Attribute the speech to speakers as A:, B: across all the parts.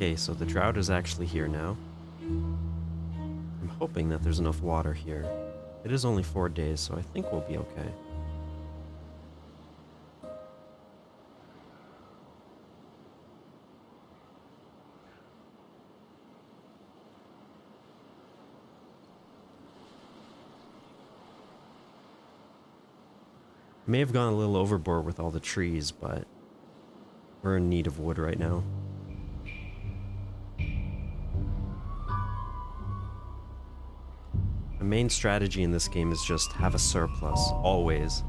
A: Okay, so the drought is actually here now. I'm hoping that there's enough water here. It is only 4 days, so I think we'll be okay. I may have gone a little overboard with all the trees, but we're in need of wood right now. The main strategy in this game is just have a surplus, always.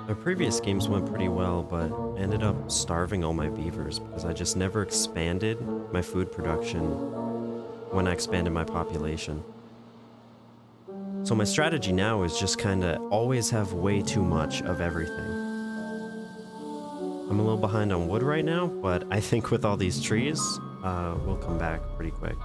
A: The previous games went pretty well, but I ended up starving all my beavers because I just never expanded my food production when I expanded my population. So my strategy now is just kind of always have way too much of everything. I'm a little behind on wood right now, but I think with all these trees, we'll come back pretty quick.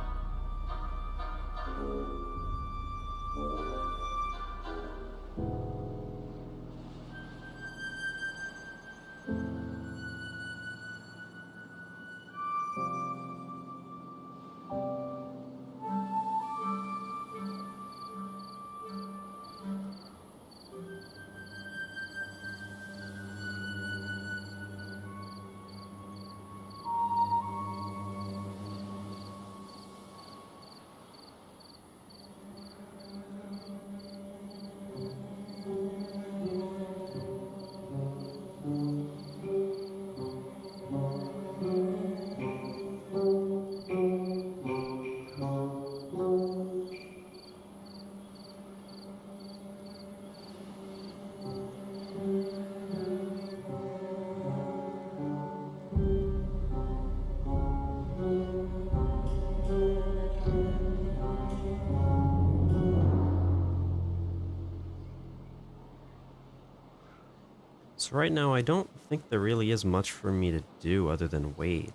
A: So right now, I don't think there really is much for me to do other than wait.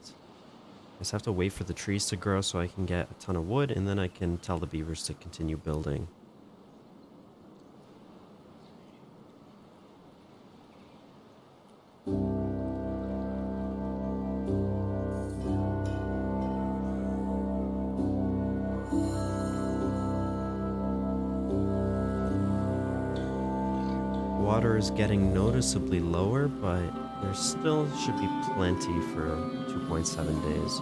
A: I just have to wait for the trees to grow so I can get a ton of wood, and then I can tell the beavers to continue building. Water is getting noticeably lower, but there still should be plenty for 2.7 days.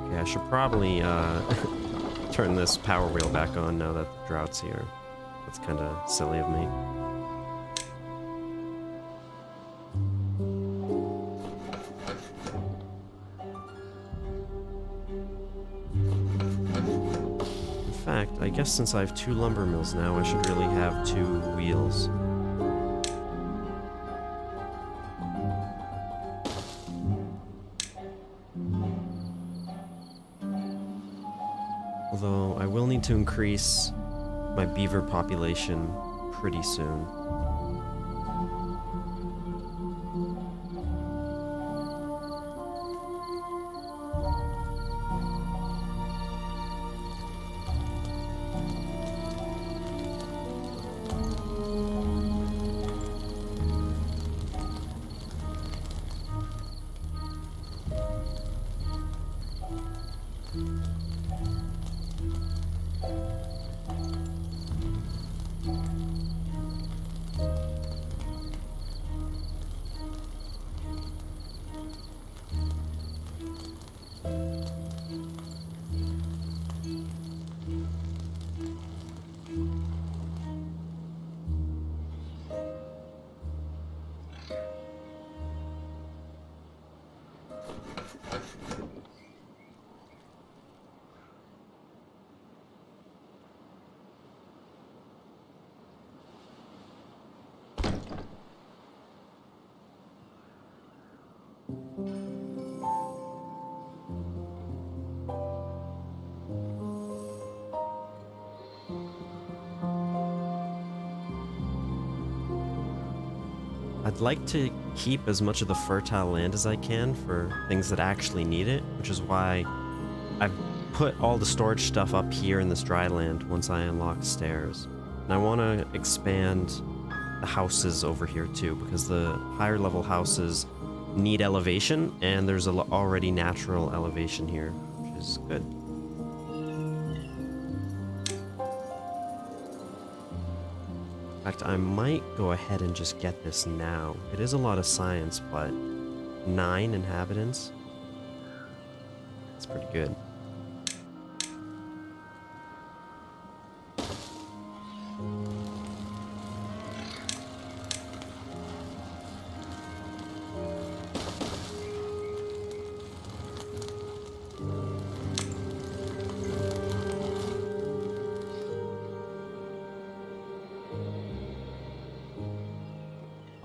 A: Okay, I should probably turn this power wheel back on now that the drought's here. That's kind of silly of me. In fact, I guess since I have 2 lumber mills now, I should really have 2 wheels. Although I will need to increase my beaver population pretty soon. I'd like to keep as much of the fertile land as I can for things that actually need it, which is why I've put all the storage stuff up here in this dry land once I unlock stairs. And I want to expand the houses over here too, because the higher level houses need elevation, and there's already natural elevation here, which is good. In fact, I might go ahead and just get this now. It is a lot of science, but 9 inhabitants. That's pretty good.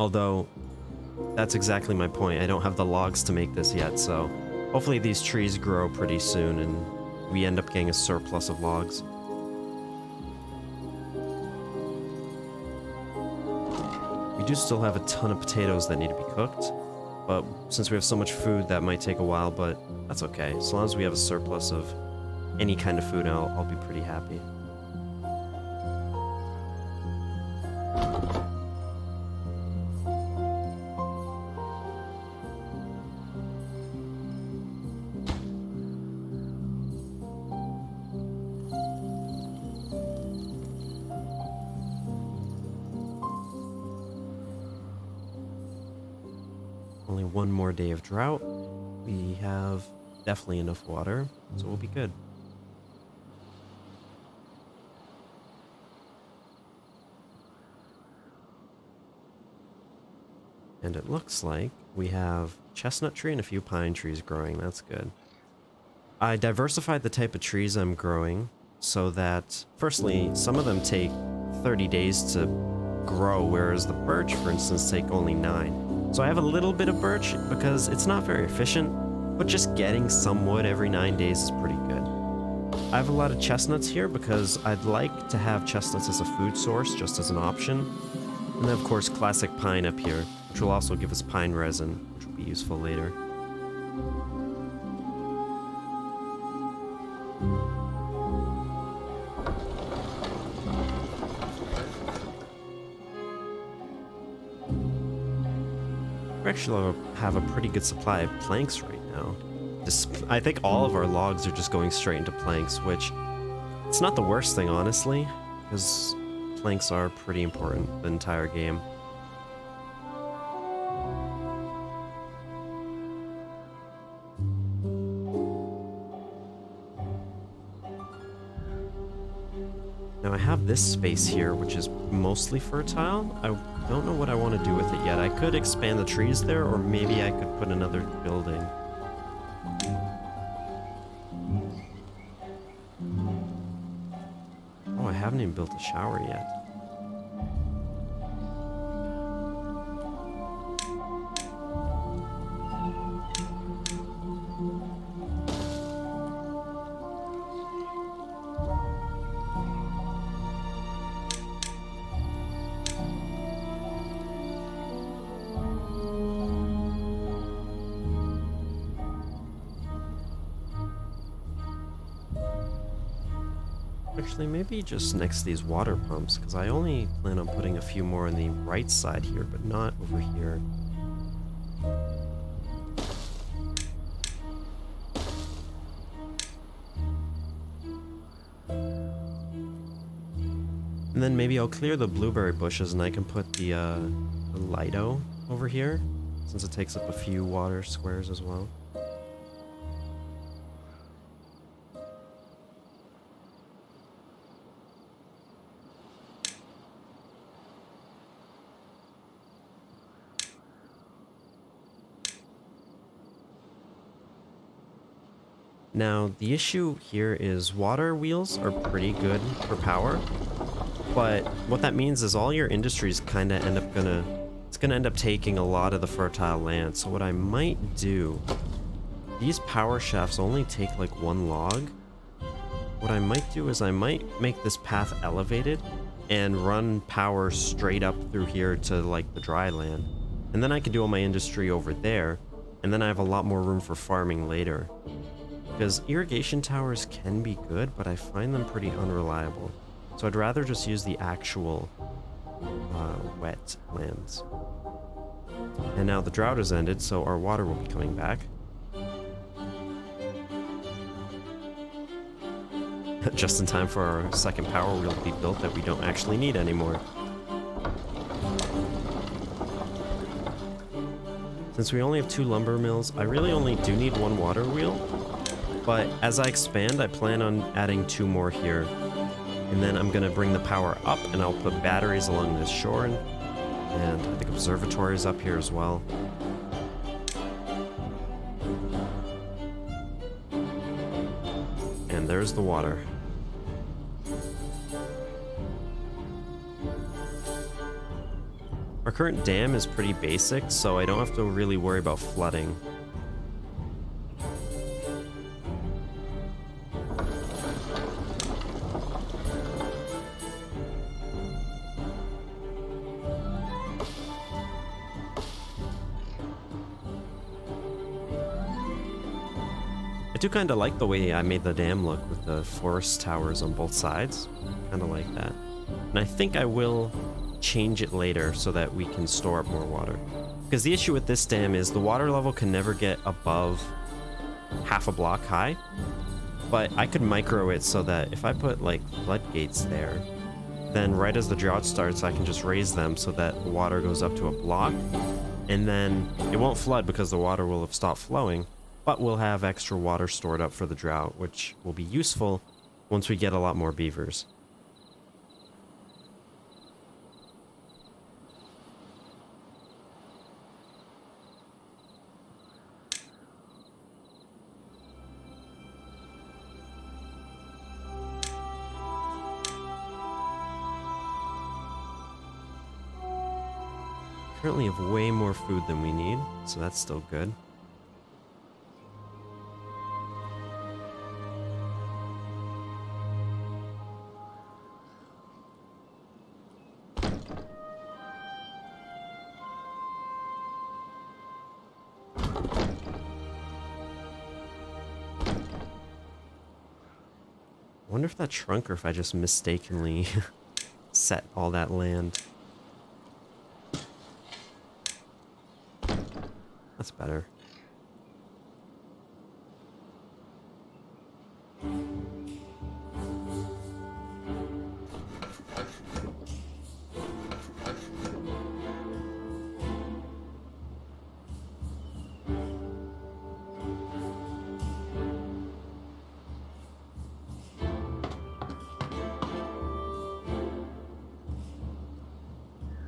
A: Although, that's exactly my point. I don't have the logs to make this yet, so hopefully these trees grow pretty soon and we end up getting a surplus of logs. We do still have a ton of potatoes that need to be cooked, but since we have so much food, that might take a while, but that's okay. As long as we have a surplus of any kind of food, I'll be pretty happy. Only one more day of drought. We have definitely enough water, so we'll be good. And it looks like we have chestnut tree and a few pine trees growing. That's good. I diversified the type of trees I'm growing so that, firstly, some of them take 30 days to grow, whereas the birch, for instance, take only 9. So I have a little bit of birch because it's not very efficient, but just getting some wood every 9 days is pretty good. I have a lot of chestnuts here because I'd like to have chestnuts as a food source, just as an option. And then of course classic pine up here, which will also give us pine resin, which will be useful later. We actually have a pretty good supply of planks right now. I think all of our logs are just going straight into planks, which it's not the worst thing, honestly, because planks are pretty important the entire game. Now I have this space here, which is mostly fertile. I don't know what I want to do with it yet. I could expand the trees there, or maybe I could put another building. Oh, I haven't even built a shower yet. Actually, maybe just next to these water pumps, because I only plan on putting a few more on the right side here, but not over here. And then maybe I'll clear the blueberry bushes and I can put the Lido over here, since it takes up a few water squares as well. Now, the issue here is water wheels are pretty good for power, but what that means is all your industries kind of it's gonna end up taking a lot of the fertile land. So what I might do, these power shafts only take like 1 log. What I might do is I might make this path elevated and run power straight up through here to like the dry land. And then I can do all my industry over there, and then I have a lot more room for farming later. Because irrigation towers can be good, but I find them pretty unreliable. So I'd rather just use the actual wet lands. And now the drought has ended, so our water will be coming back. Just in time for our second power wheel to be built that we don't actually need anymore. Since we only have 2 lumber mills, I really only do need 1 water wheel. But as I expand, I plan on adding 2 more here. And then I'm going to bring the power up, and I'll put batteries along this shore. And I think observatory is up here as well. And there's the water. Our current dam is pretty basic, so I don't have to really worry about flooding. I do kind of like the way I made the dam look with the forest towers on both sides. Kind of like that. And I think I will change it later so that we can store up more water. Because the issue with this dam is the water level can never get above half a block high. But I could micro it so that if I put like floodgates there, then right as the drought starts, I can just raise them so that the water goes up to a block. And then it won't flood because the water will have stopped flowing. But we'll have extra water stored up for the drought, which will be useful once we get a lot more beavers. Currently have way more food than we need, so that's still good. I wonder if that shrunk or if I just mistakenly set all that land. That's better.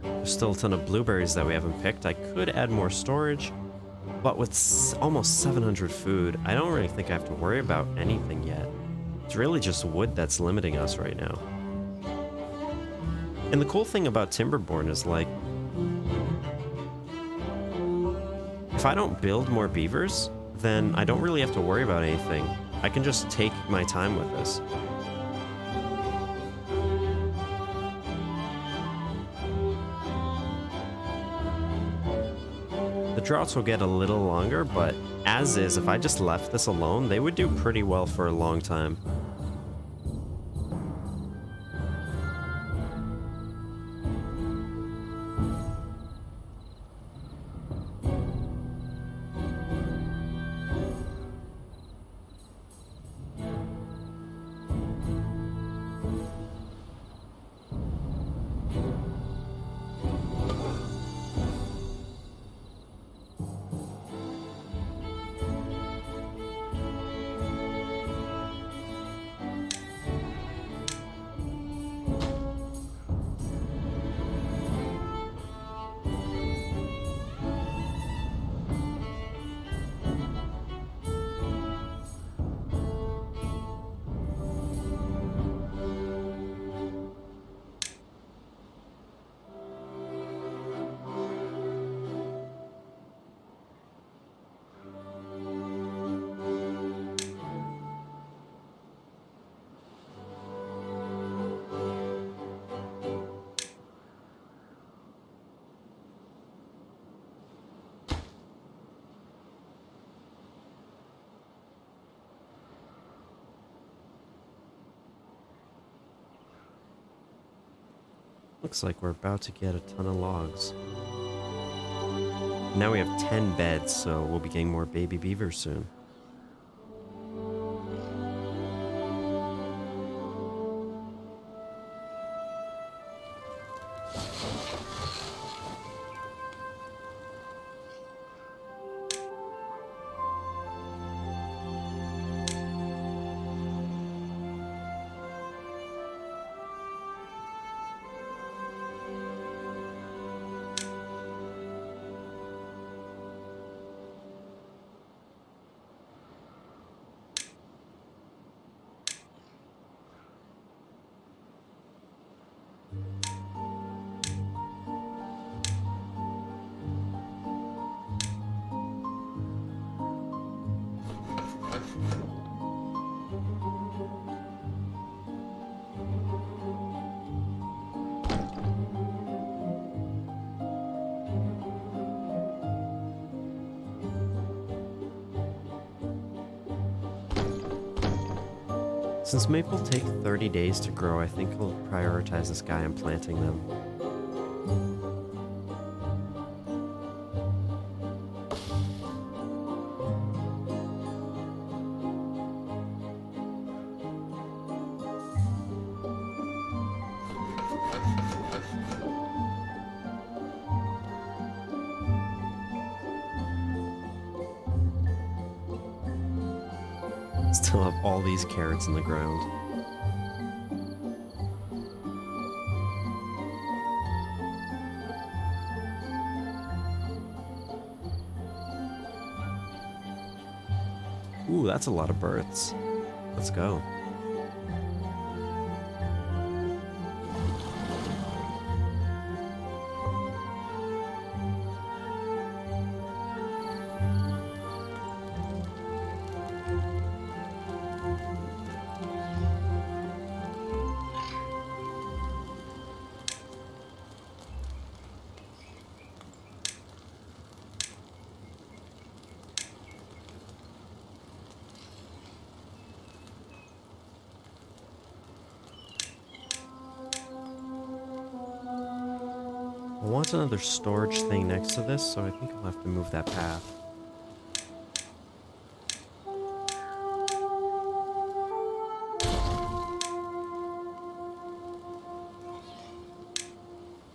A: There's still a ton of blueberries that we haven't picked. I could add more storage, but with almost 700 food, I don't really think I have to worry about anything yet. It's really just wood that's limiting us right now. And the cool thing about Timberborn is, like, if I don't build more beavers, then I don't really have to worry about anything. I can just take my time with this. The droughts will get a little longer, but as is, if I just left this alone, they would do pretty well for a long time. Looks like we're about to get a ton of logs. Now we have 10 beds, so we'll be getting more baby beavers soon. Since maple take 30 days to grow, I think I'll prioritize this guy on planting them. Still have all these carrots in the ground. Ooh, that's a lot of birds. Let's go. I want another storage thing next to this, so I think I'll have to move that path.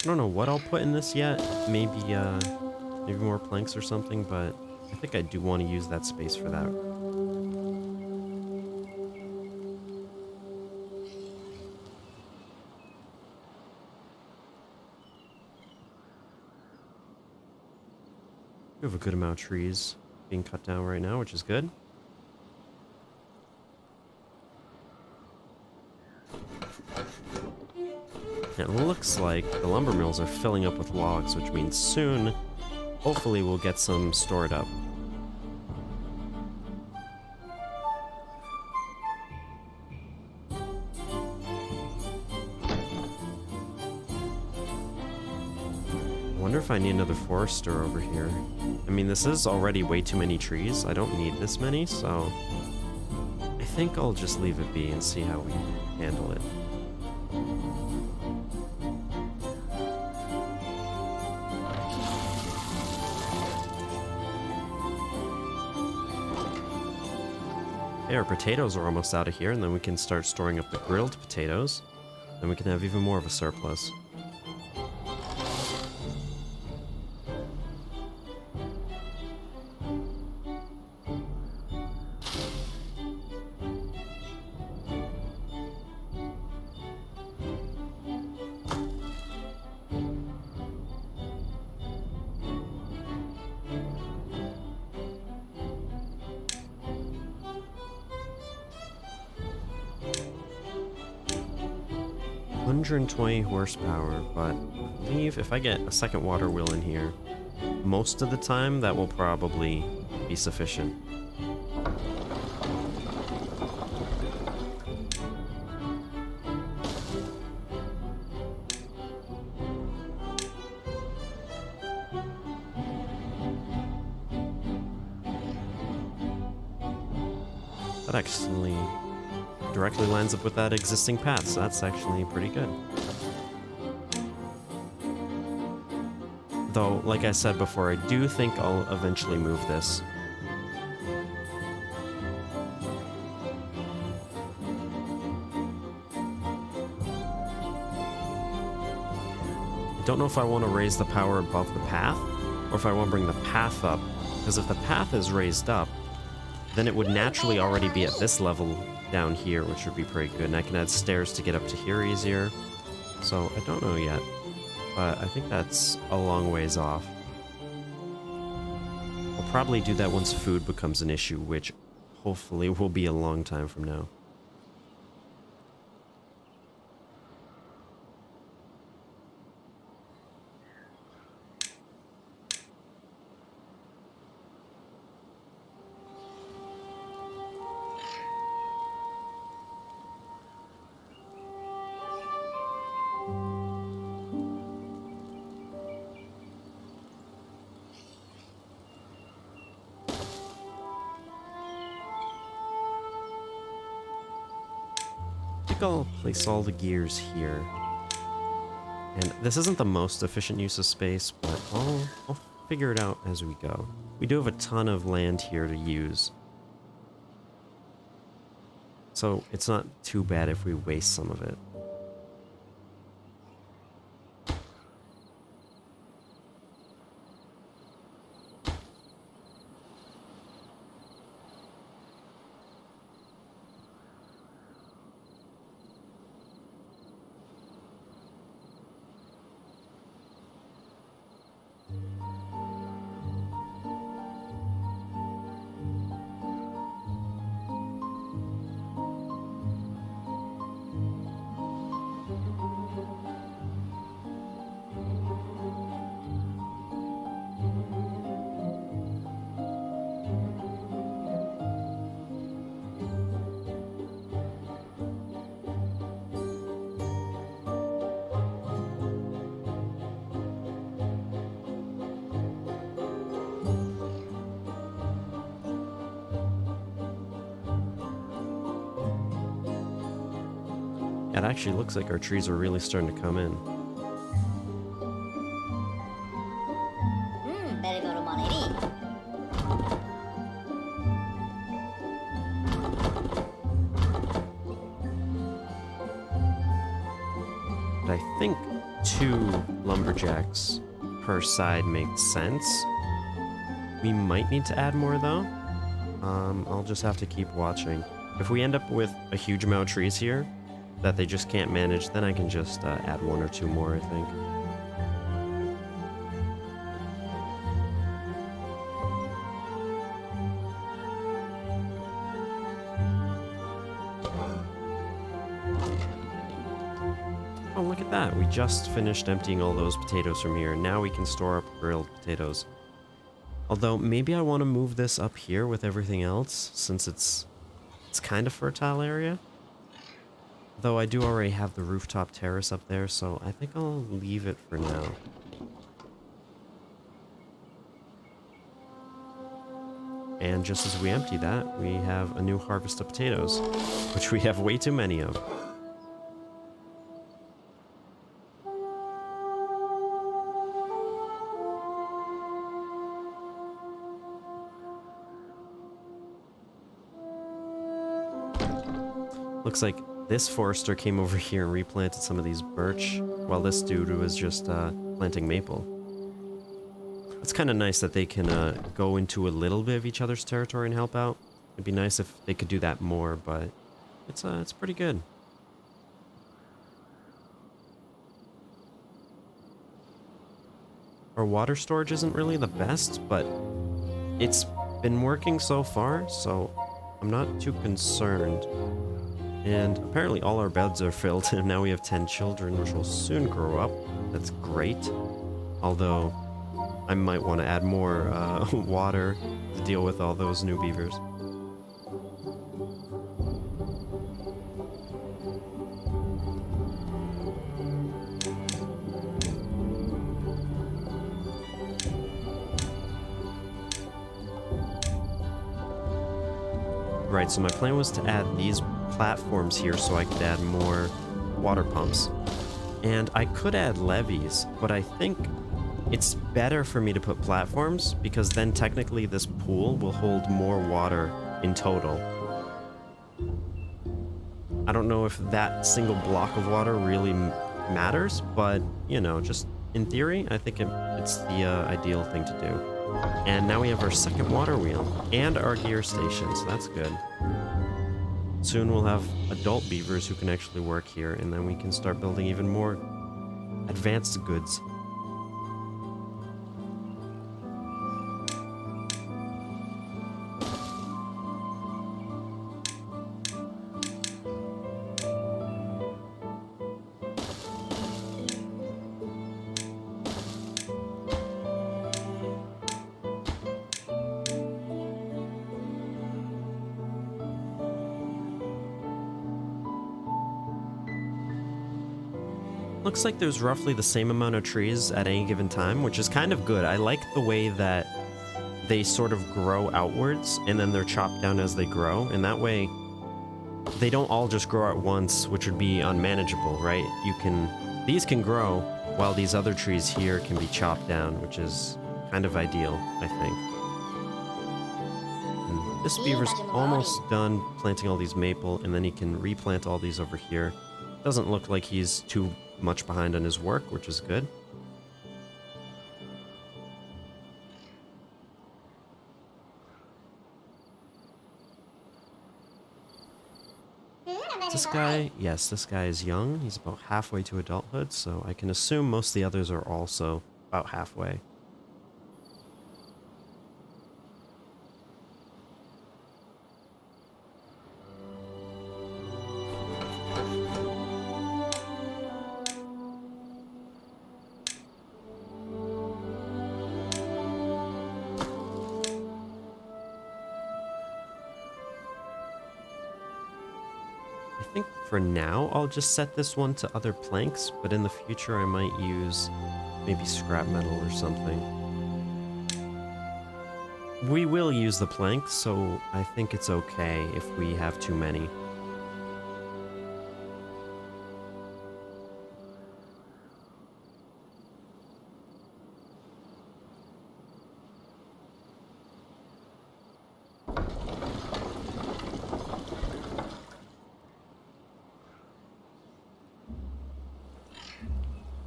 A: I don't know what I'll put in this yet. Maybe more planks or something, but I think I do want to use that space for that. We have a good amount of trees being cut down right now, which is good. It looks like the lumber mills are filling up with logs, which means soon, hopefully, we'll get some stored up. I wonder if I need another forester over here. I mean, this is already way too many trees. I don't need this many, so I think I'll just leave it be and see how we handle it. Hey, our potatoes are almost out of here, and then we can start storing up the grilled potatoes. Then we can have even more of a surplus. $120 horsepower, but I believe if I get a second water wheel in here, most of the time that will probably be sufficient. That actually directly lines up with that existing path, so that's actually pretty good. Though, like I said before, I do think I'll eventually move this. Don't know if I want to raise the power above the path, or if I want to bring the path up, because if the path is raised up, then it would naturally already be at this level down here, which would be pretty good, and I can add stairs to get up to here easier. So I don't know yet, but I think that's a long ways off. I'll probably do that once food becomes an issue, which hopefully will be a long time from now. I think I'll place all the gears here. And this isn't the most efficient use of space, but I'll figure it out as we go. We do have a ton of land here to use. So it's not too bad if we waste some of it. It actually looks like our trees are really starting to come in. But I think 2 lumberjacks per side makes sense. We might need to add more though. I'll just have to keep watching. If we end up with a huge amount of trees here that they just can't manage, then I can just add 1 or 2 more, I think. Oh, look at that. We just finished emptying all those potatoes from here. Now we can store up grilled potatoes. Although, maybe I want to move this up here with everything else, since it's kind of fertile area. Though I do already have the rooftop terrace up there, so I think I'll leave it for now. And just as we empty that, we have a new harvest of potatoes, which we have way too many of. Looks like this forester came over here and replanted some of these birch, while this dude was just planting maple. It's kind of nice that they can go into a little bit of each other's territory and help out. It'd be nice if they could do that more, but it's pretty good. Our water storage isn't really the best, but it's been working so far, so I'm not too concerned. And apparently all our beds are filled, and now we have 10 children, which will soon grow up. That's great. Although, I might want to add more water to deal with all those new beavers. Right, so my plan was to add these platforms here so I could add more water pumps. And I could add levees, but I think it's better for me to put platforms because then technically this pool will hold more water in total. I don't know if that single block of water really matters, but, you know, just in theory, I think it's the ideal thing to do. And now we have our second water wheel and our gear station, so that's good. Soon we'll have adult beavers who can actually work here, and then we can start building even more advanced goods. Looks like there's roughly the same amount of trees at any given time, which is kind of good. I like the way that they sort of grow outwards and then they're chopped down as they grow, and that way they don't all just grow at once, which would be unmanageable, right? These can grow while these other trees here can be chopped down, which is kind of ideal, I think. And this beaver's almost done planting all these maple, and then he can replant all these over here. Doesn't look like he's too much behind on his work, which is good. This guy, yes, this guy is young. He's about halfway to adulthood, so I can assume most of the others are also about halfway. I think for now, I'll just set this one to other planks, but in the future I might use maybe scrap metal or something. We will use the planks, so I think it's okay if we have too many.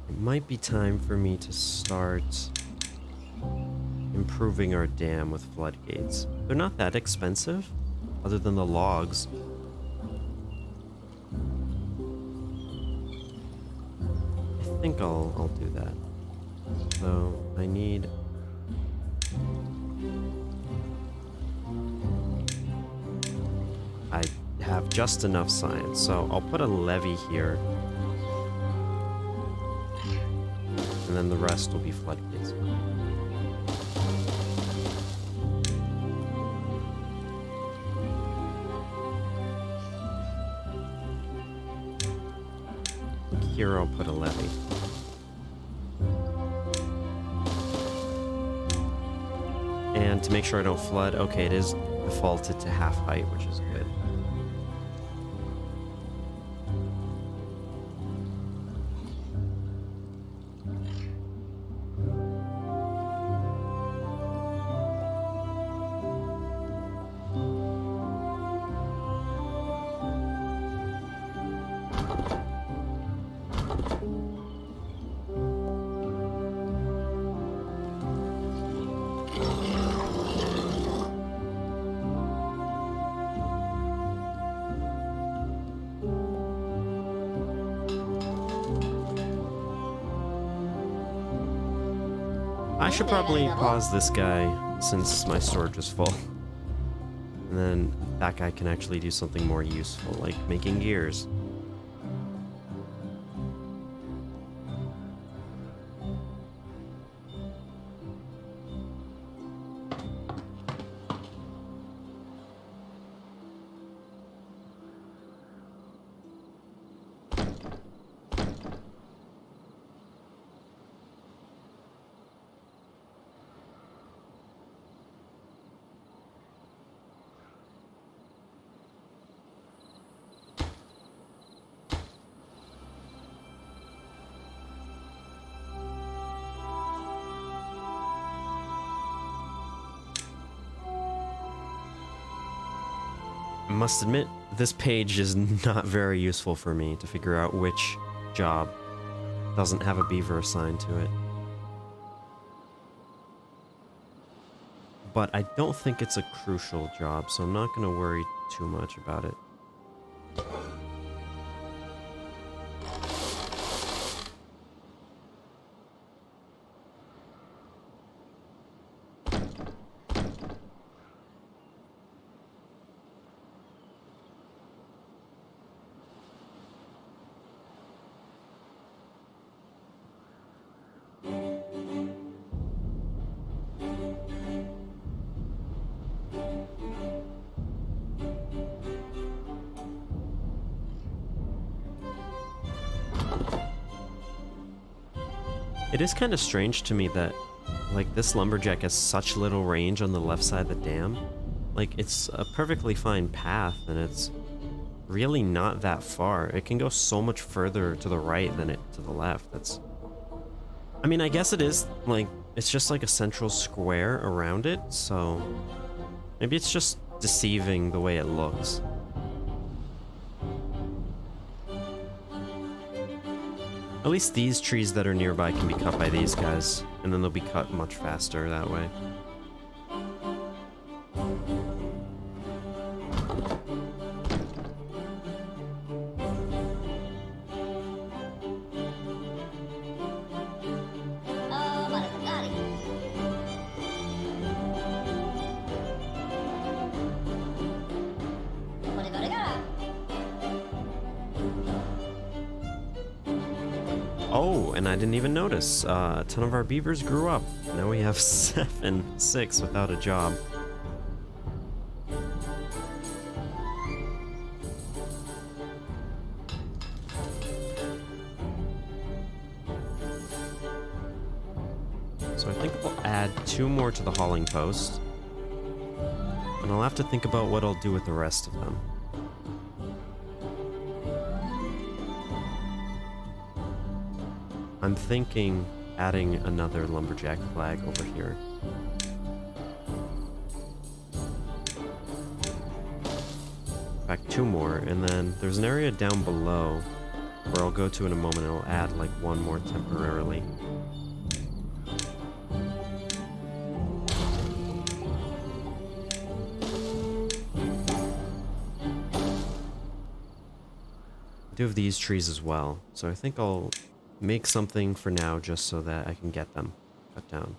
A: It might be time for me to start improving our dam with floodgates. They're not that expensive, other than the logs. I think I'll do that. So I need... I have just enough science, so I'll put a levee here. And then the rest will be floodgates. Here I'll put a levee. And to make sure I don't flood, okay, it is defaulted to half height, which is good. I should probably pause this guy since my storage is full. And then that guy can actually do something more useful, like making gears. I must admit, this page is not very useful for me to figure out which job doesn't have a beaver assigned to it. But I don't think it's a crucial job, so I'm not going to worry too much about it. It is kind of strange to me that, like, this lumberjack has such little range on the left side of the dam. Like, it's a perfectly fine path, and it's really not that far. It can go so much further to the right than it to the left. That's... I mean, I guess it is, like, it's just like a central square around it, so... maybe it's just deceiving the way it looks. At least these trees that are nearby can be cut by these guys, and then they'll be cut much faster that way. Oh, and I didn't even notice. A ton of our beavers grew up. Now we have 6 without a job. So I think we'll add 2 more to the hauling post. And I'll have to think about what I'll do with the rest of them. I'm thinking adding another lumberjack flag over here. In fact, 2 more, and then there's an area down below where I'll go to in a moment and I'll add like 1 more temporarily. I do have these trees as well, so I think I'll make something for now just so that I can get them cut down.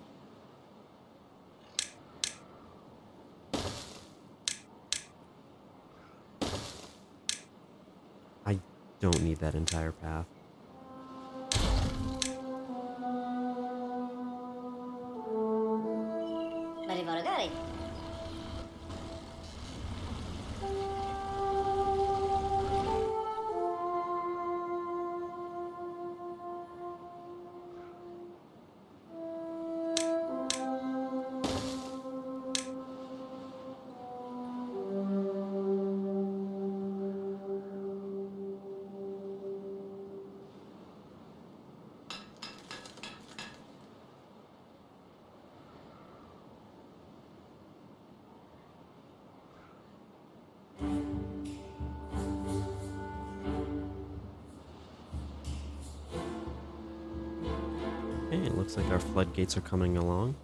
A: I don't need that entire path. Okay, it looks like our floodgates are coming along.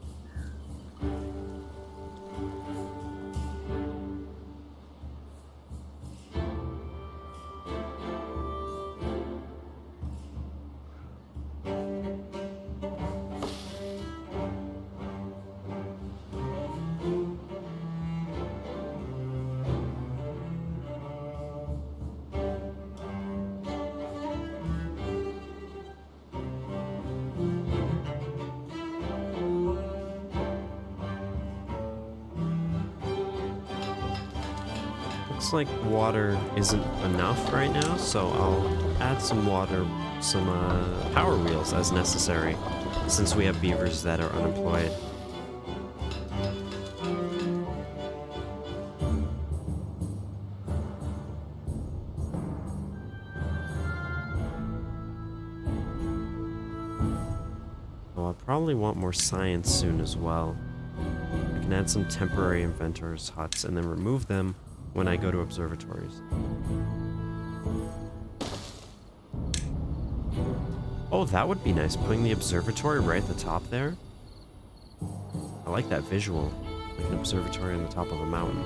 A: Looks like water isn't enough right now, so I'll add some water, some power wheels as necessary, since we have beavers that are unemployed. So I'll probably want more science soon as well. I can add some temporary inventors' huts and then remove them when I go to observatories. Oh, that would be nice, putting the observatory right at the top there. I like that visual, like an observatory on the top of a mountain.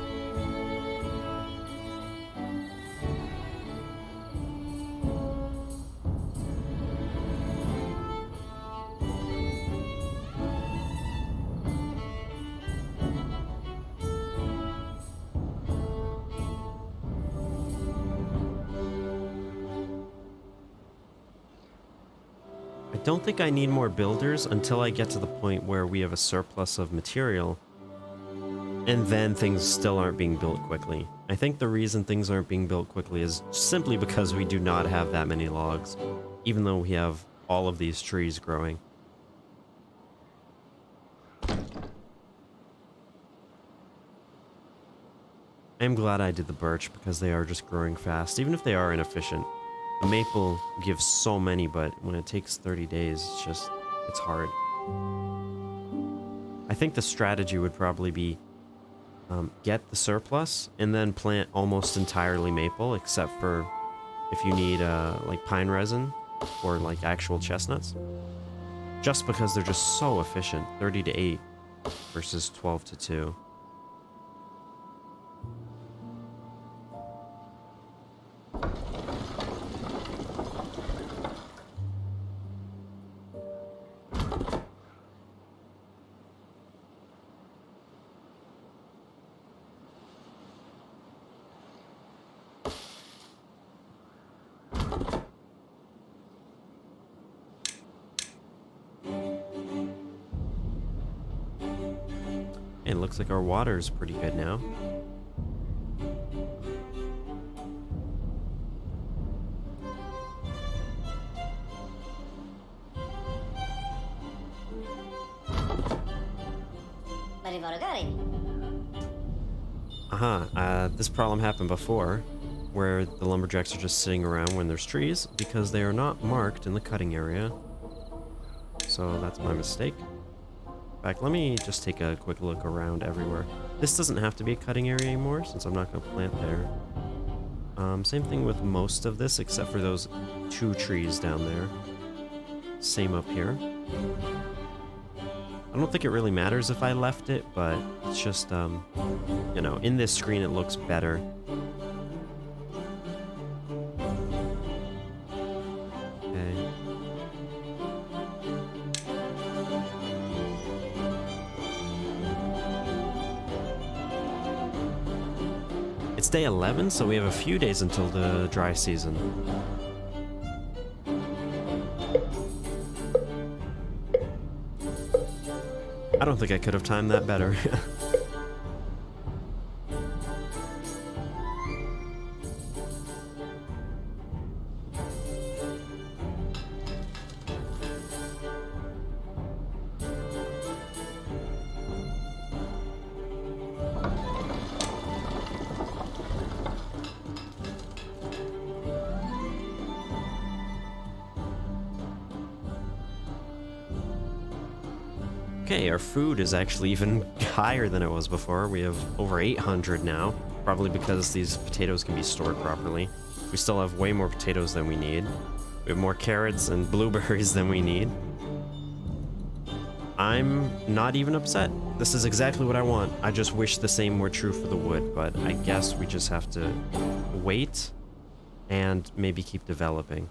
A: I don't think I need more builders until I get to the point where we have a surplus of material, and then things still aren't being built quickly. I think the reason things aren't being built quickly is simply because we do not have that many logs, even though we have all of these trees growing. I'm glad I did the birch because they are just growing fast, even if they are inefficient. The maple gives so many, but when it takes 30 days, it's hard. I think the strategy would probably be get the surplus and then plant almost entirely maple, except for if you need like pine resin or like actual chestnuts. Just because they're just so efficient, 30 to 8 versus 12 to 2. It looks like our water is pretty good now. This problem happened before, where the lumberjacks are just sitting around when there's trees because they are not marked in the cutting area. So that's my mistake. In fact, let me just take a quick look around everywhere. This doesn't have to be a cutting area anymore since I'm not going to plant there. Same thing with most of this except for those 2 trees down there. Same up here. I don't think it really matters if I left it, but it's just, you know, in this screen it looks better. Okay. It's day 11, so we have a few days until the dry season. I don't think I could have timed that better. Okay, our food is actually even higher than it was before. We have over 800 now, probably because these potatoes can be stored properly. We still have way more potatoes than we need. We have more carrots and blueberries than we need. I'm not even upset. This is exactly what I want. I just wish the same were true for the wood, but I guess we just have to wait and maybe keep developing.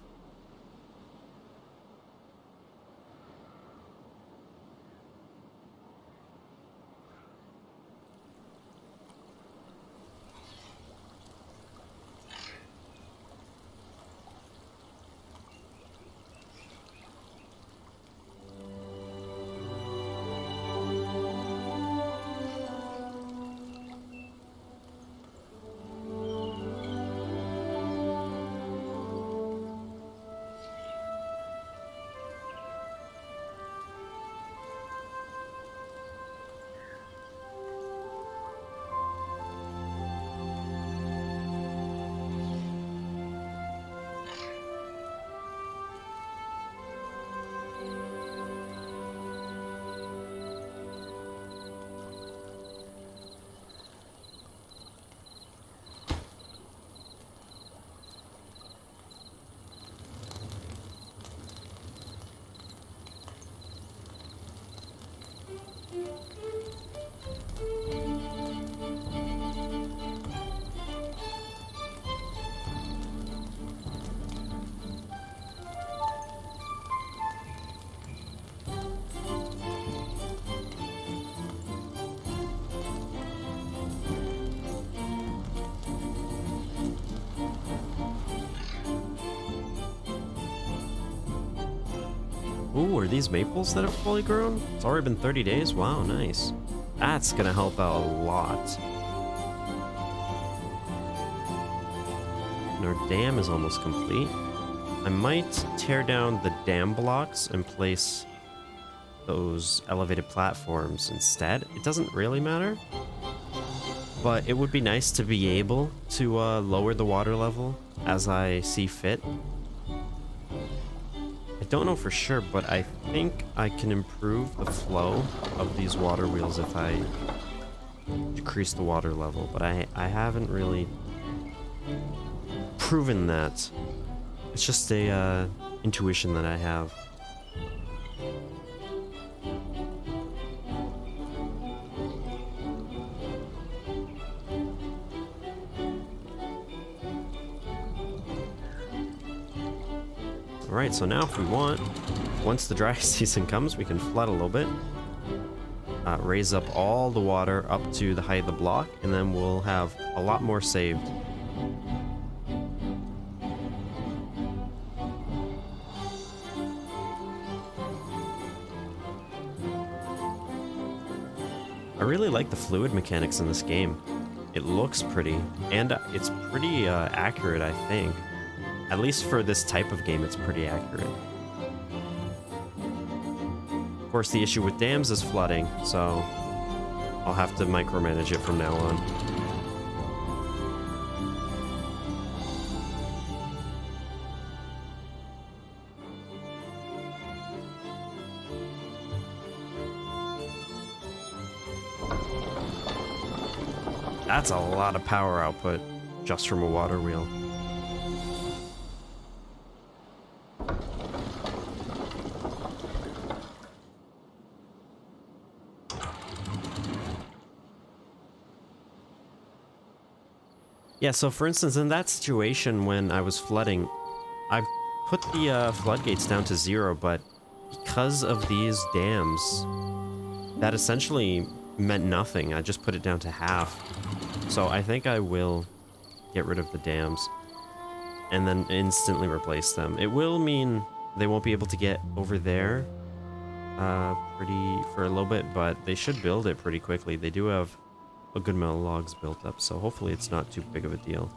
A: Ooh, are these maples that have fully grown? It's already been 30 days? Wow, nice. That's gonna help out a lot. And our dam is almost complete. I might tear down the dam blocks and place those elevated platforms instead. It doesn't really matter, but it would be nice to be able to lower the water level as I see fit. I don't know for sure, but I think I can improve the flow of these water wheels if I decrease the water level, but I haven't really proven that. It's just a intuition that I have. Alright, so now if we want, once the dry season comes, we can flood a little bit. Raise up all the water up to the height of the block, and then we'll have a lot more saved. I really like the fluid mechanics in this game. It looks pretty, and it's pretty accurate, I think. At least for this type of game, it's pretty accurate. Of course, the issue with dams is flooding, so I'll have to micromanage it from now on. That's a lot of power output just from a water wheel. Yeah, so for instance, in that situation when I was flooding, I put the floodgates down to 0, but because of these dams, that essentially meant nothing. I just put it down to half. So I think I will get rid of the dams and then instantly replace them. It will mean they won't be able to get over there for a little bit, but they should build it pretty quickly. They do have a good amount of logs built up, so hopefully it's not too big of a deal.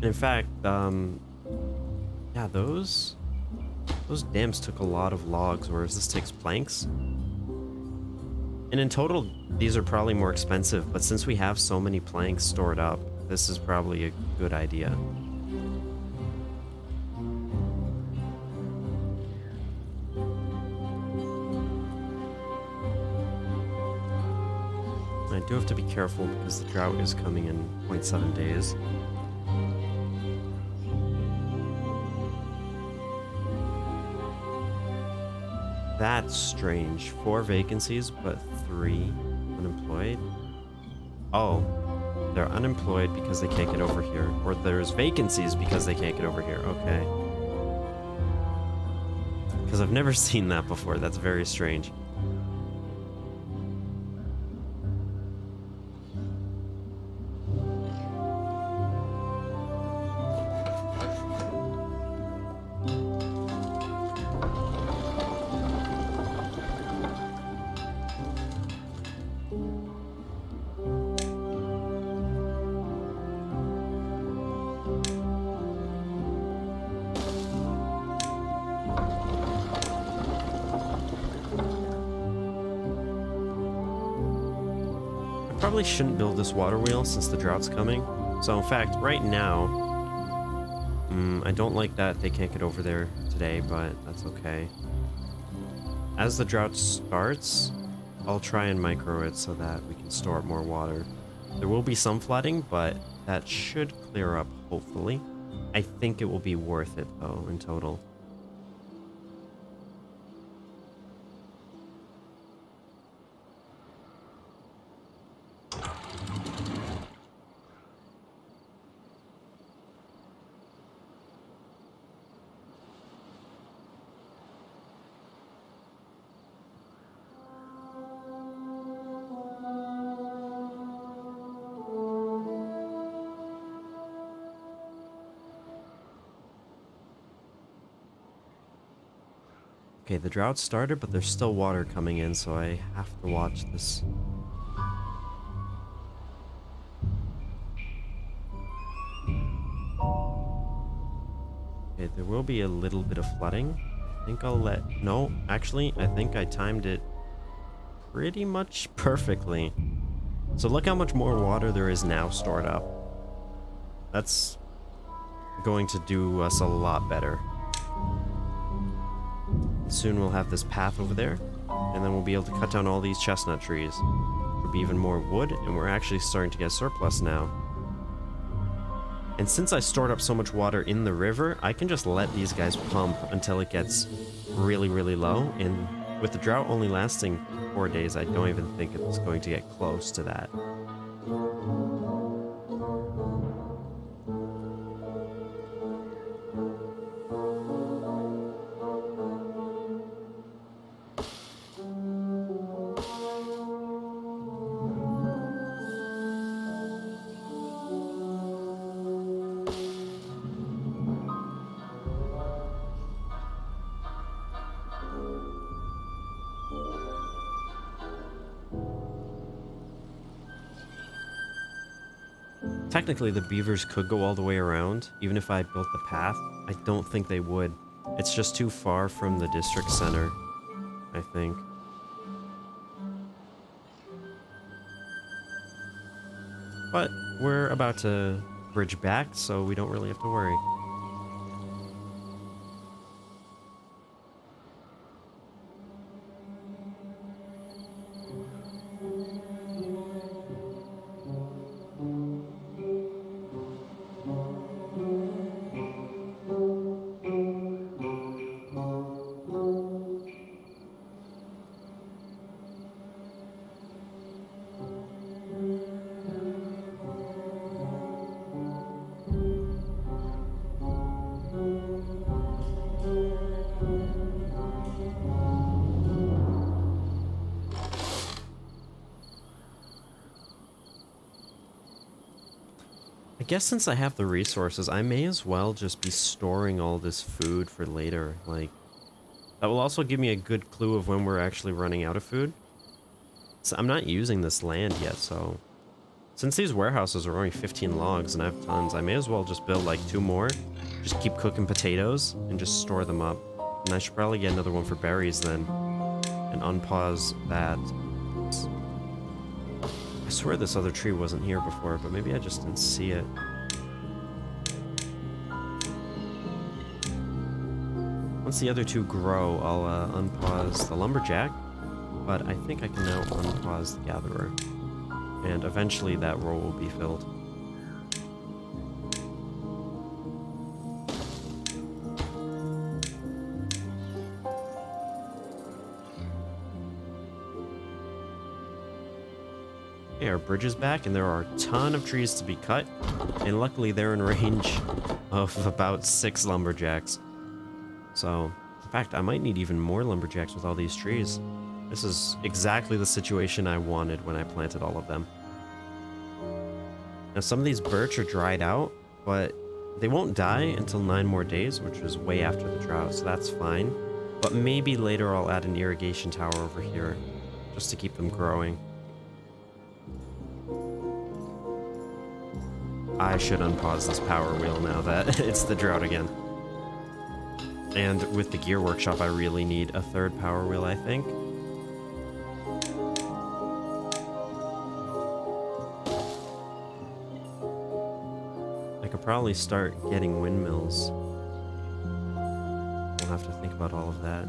A: In fact, yeah, those dams took a lot of logs, whereas this takes planks. And in total, these are probably more expensive, but since we have so many planks stored up, this is probably a good idea. I do have to be careful because the drought is coming in 0.7 days. That's strange. 4 vacancies, but 3 unemployed. Oh, they're unemployed because they can't get over here. Or there's vacancies because they can't get over here. Okay. Because I've never seen that before. That's very strange. Probably shouldn't build this water wheel since the drought's coming. So in fact, right now, I don't like that they can't get over there today, but that's okay. As the drought starts, I'll try and micro it so that we can store up more water. There will be some flooding, but that should clear up, hopefully. I think it will be worth it, though, in total. Okay, the drought started, but there's still water coming in, so I have to watch this. Okay, there will be a little bit of flooding. I think I'll let... No, actually, I think I timed it pretty much perfectly. So look how much more water there is now stored up. That's going to do us a lot better. Soon we'll have this path over there, and then we'll be able to cut down all these chestnut trees. There'll be even more wood, and we're actually starting to get surplus now. And since I stored up so much water in the river, I can just let these guys pump until it gets really, really low. And with the drought only lasting 4 days, I don't even think it's going to get close to that. Technically, the beavers could go all the way around, even if I built the path. I don't think they would. It's just too far from the district center, I think. But we're about to bridge back, so we don't really have to worry. I guess since I have the resources, I may as well just be storing all this food for later. Like, that will also give me a good clue of when we're actually running out of food. So I'm not using this land yet, so... Since these warehouses are only 15 logs and I have tons, I may as well just build like 2 more. Just keep cooking potatoes and just store them up. And I should probably get another one for berries then. And unpause that. I swear this other tree wasn't here before, but maybe I just didn't see it. Once the other 2 grow, I'll unpause the lumberjack, but I think I can now unpause the gatherer. And eventually that role will be filled. Okay, our bridge is back, and there are a ton of trees to be cut, and luckily they're in range of about 6 lumberjacks. So, in fact, I might need even more lumberjacks with all these trees. This is exactly the situation I wanted when I planted all of them. Now, some of these birch are dried out, but they won't die until 9 more days, which is way after the drought, so that's fine. But maybe later I'll add an irrigation tower over here, just to keep them growing. I should unpause this power wheel now that it's the drought again. And with the gear workshop, I really need a 3rd power wheel, I think. probably start getting windmills. We'll have to think about all of that.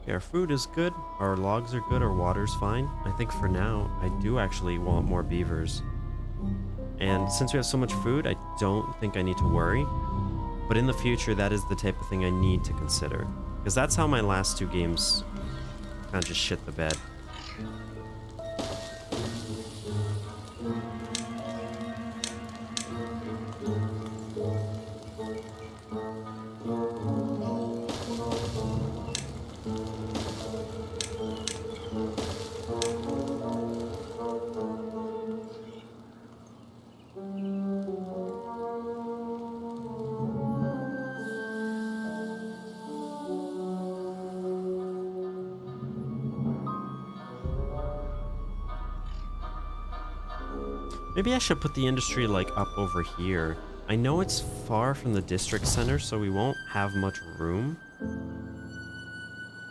A: Okay, our food is good, our logs are good, our water's fine. I think for now, I do actually want more beavers. And since we have so much food, I don't think I need to worry. But in the future, that is the type of thing I need to consider. Because that's how my last two games kind of just shit the bed. Maybe I should put the industry like up over here. I know it's far from the district center, so we won't have much room.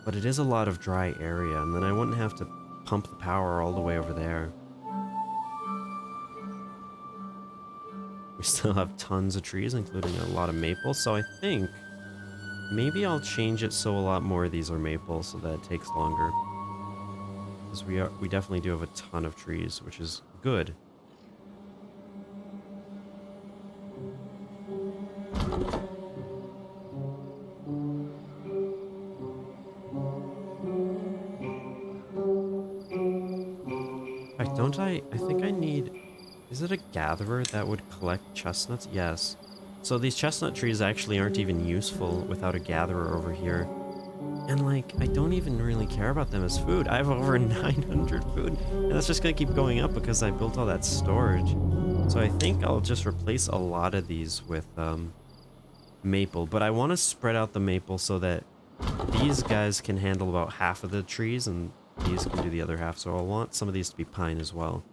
A: But it is a lot of dry area, and then I wouldn't have to pump the power all the way over there. We still have tons of trees, including a lot of maples, so I think maybe I'll change it so a lot more of these are maple so that it takes longer. Because we definitely do have a ton of trees, which is good. Don't I think I need... Is it a gatherer that would collect chestnuts? Yes. So these chestnut trees actually aren't even useful without a gatherer over here. And like, I don't even really care about them as food. I have over 900 food. And that's just going to keep going up because I built all that storage. So I think I'll just replace a lot of these with maple. But I want to spread out the maple so that these guys can handle about half of the trees and these can do the other half. So I'll want some of these to be pine as well.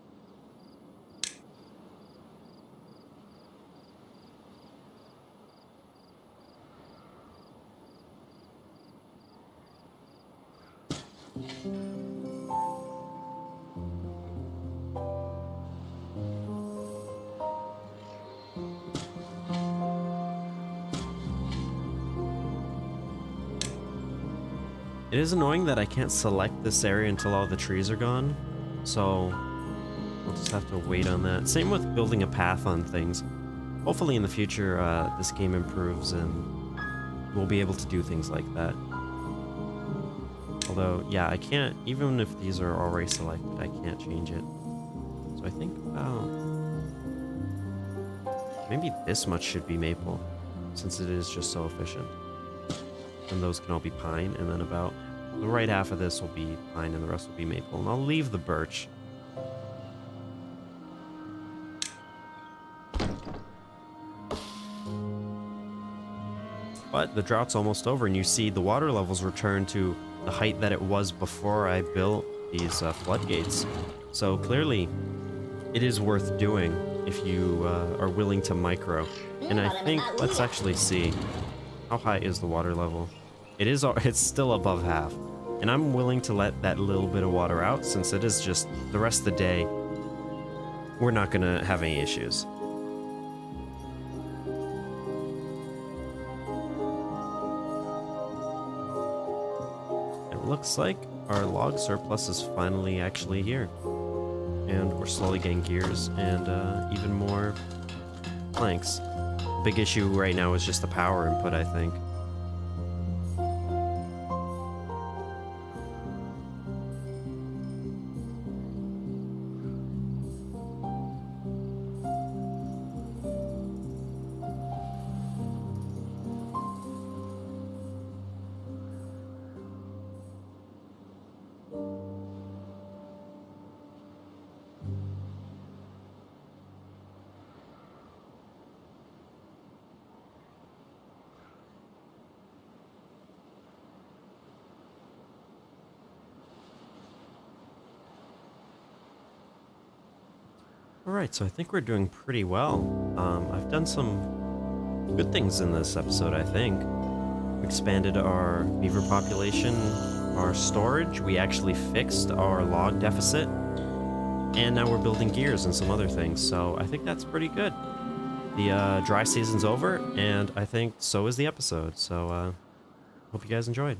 A: It is annoying that I can't select this area until all the trees are gone, so we'll just have to wait on that. Same with building a path on things. Hopefully in the future, this game improves and we'll be able to do things like that. Although, yeah, I can't, even if these are already selected, I can't change it. So I think about... maybe this much should be maple, since it is just so efficient. And those can all be pine, and then about the right half of this will be pine and the rest will be maple. And I'll leave the birch. But the drought's almost over, and you see the water levels return to the height that it was before I built these floodgates. So clearly, it is worth doing if you are willing to micro. And I think, let's actually see, how high is the water level? It's still above half. And I'm willing to let that little bit of water out since it is just the rest of the day. We're not going to have any issues. It looks like our log surplus is finally actually here. And we're slowly getting gears and even more planks. Big issue right now is just the power input, I think. Alright, so I think we're doing pretty well. I've done some good things in this episode, I think. Expanded our beaver population, our storage, we actually fixed our log deficit, and now we're building gears and some other things, so I think that's pretty good. The dry season's over, and I think so is the episode, so hope you guys enjoyed.